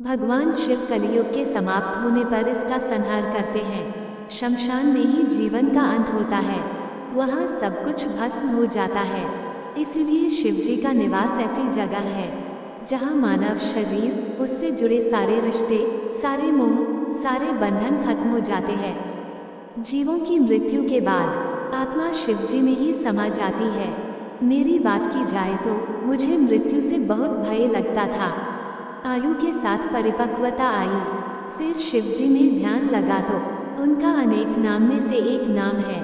भगवान शिव कलियुग के समाप्त होने पर इसका संहार करते हैं। शमशान में ही जीवन का अंत होता है, वहाँ सब कुछ भस्म हो जाता है। इसलिए शिव जी का निवास ऐसी जगह है जहाँ मानव शरीर, उससे जुड़े सारे रिश्ते, सारे मोह, सारे बंधन खत्म हो जाते हैं। जीवों की मृत्यु के बाद आत्मा शिव जी में ही समा जाती है। मेरी बात की जाए तो मुझे मृत्यु से बहुत भय लगता था। आयु के साथ परिपक्वता आई, फिर शिव जी में ध्यान लगा तो उनका अनेक नाम में से एक नाम है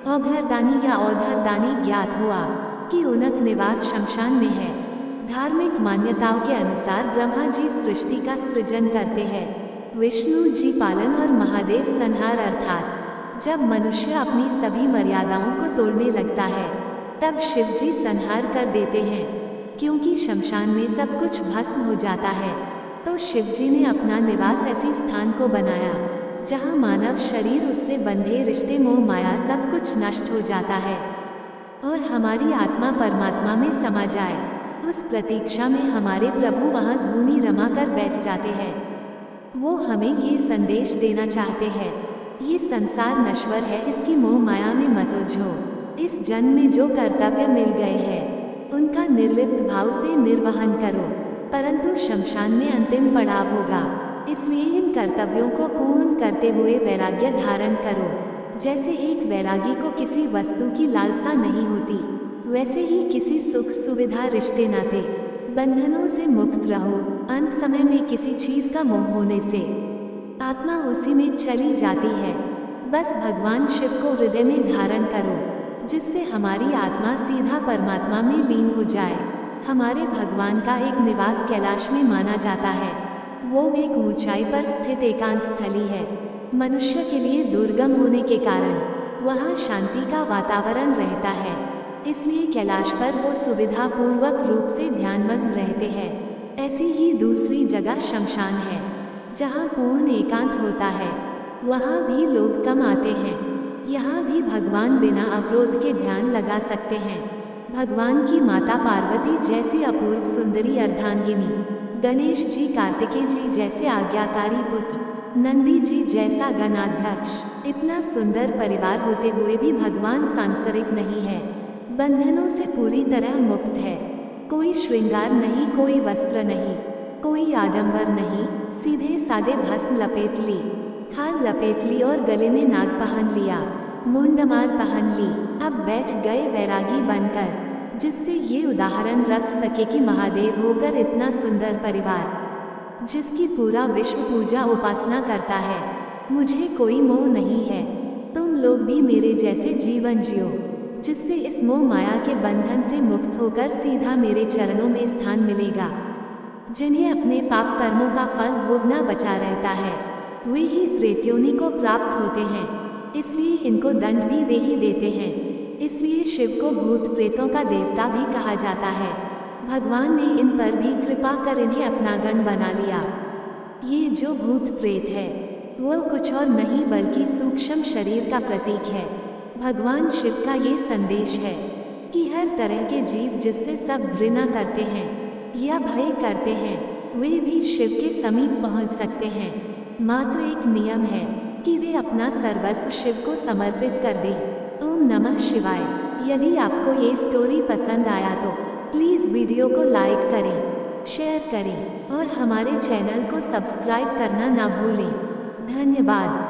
औघरदानी या औधरदानी ज्ञात हुआ कि उनक निवास शमशान में है। धार्मिक मान्यताओं के अनुसार ब्रह्मा जी सृष्टि का सृजन करते हैं, विष्णु जी पालन और महादेव संहार, अर्थात जब मनुष्य अपनी सभी मर्यादाओं को तोड़ने लगता है तब शिव जी संहार कर देते हैं। क्योंकि शमशान में सब कुछ भस्म हो जाता है, तो शिव जी ने अपना निवास ऐसे स्थान को बनाया जहाँ मानव शरीर, उससे बंधे रिश्ते, मोह माया सब कुछ नष्ट हो जाता है और हमारी आत्मा परमात्मा में समा जाए। उस प्रतीक्षा में हमारे प्रभु वहाँ धूनी रमा कर बैठ जाते हैं। वो हमें ये संदेश देना चाहते हैं, ये संसार नश्वर है, इसकी मोह माया में मत उलझो। इस जन्म में जो कर्तव्य मिल गए हैं उनका निर्लिप्त भाव से निर्वहन करो, परंतु शमशान में अंतिम पड़ाव होगा, इसलिए इन कर्तव्यों को पूर्ण करते हुए वैराग्य धारण करो। जैसे एक वैरागी को किसी वस्तु की लालसा नहीं होती, वैसे ही किसी सुख सुविधा, रिश्ते नाते, बंधनों से मुक्त रहो। अंत समय में किसी चीज का मोह होने से आत्मा उसी में चली जाती है। बस भगवान शिव को हृदय में धारण करो, जिससे हमारी आत्मा सीधा परमात्मा में लीन हो जाए। हमारे भगवान का एक निवास कैलाश में माना जाता है। वो एक ऊंचाई पर स्थित एकांत स्थली है। मनुष्य के लिए दुर्गम होने के कारण वहाँ शांति का वातावरण रहता है, इसलिए कैलाश पर वो सुविधा पूर्वक रूप से ध्यानमग्न रहते हैं। ऐसी ही दूसरी जगह शमशान है जहाँ पूर्ण एकांत होता है। वहाँ भी लोग कम आते हैं। यहाँ भी भगवान बिना अवरोध के ध्यान लगा सकते हैं। भगवान की माता पार्वती जैसी अपूर्व सुंदरी अर्धांगिनी, गणेश जी, कार्तिकेय जी जैसे आज्ञाकारी पुत्र, नंदी जी जैसा गणाध्यक्ष, इतना सुंदर परिवार होते हुए भी भगवान सांसारिक नहीं है, बंधनों से पूरी तरह मुक्त है। कोई श्रृंगार नहीं, कोई वस्त्र नहीं, कोई आडंबर नहीं, सीधे सादे भस्म लपेट ली, खाल लपेट ली और गले में नाग पहन लिया, मुंडमाल पहन ली। अब बैठ गए वैरागी बनकर, जिससे ये उदाहरण रख सके कि महादेव होकर इतना सुंदर परिवार, जिसकी पूरा विश्व पूजा उपासना करता है, मुझे कोई मोह नहीं है। तुम लोग भी मेरे जैसे जीवन जियो, जिससे इस मोह माया के बंधन से मुक्त होकर सीधा मेरे चरणों में स्थान मिलेगा। जिन्हें अपने पाप कर्मों का फल भोगना बचा रहता है, वे ही प्रेत्योनि को प्राप्त होते हैं, इसलिए इनको दंड भी वे ही देते हैं। इसलिए शिव को भूत प्रेतों का देवता भी कहा जाता है। भगवान ने इन पर भी कृपा कर इन्हें अपना गण बना लिया। ये जो भूत प्रेत है वो कुछ और नहीं बल्कि सूक्ष्म शरीर का प्रतीक है। भगवान शिव का ये संदेश है कि हर तरह के जीव जिससे सब घृणा करते हैं या भय करते हैं, वे भी शिव के समीप पहुंच सकते हैं। मात्र एक नियम है कि वे अपना सर्वस्व शिव को समर्पित कर दें। ओम नमः शिवाय। यदि आपको ये स्टोरी पसंद आया तो प्लीज़ वीडियो को लाइक करें, शेयर करें और हमारे चैनल को सब्सक्राइब करना ना भूलें। धन्यवाद।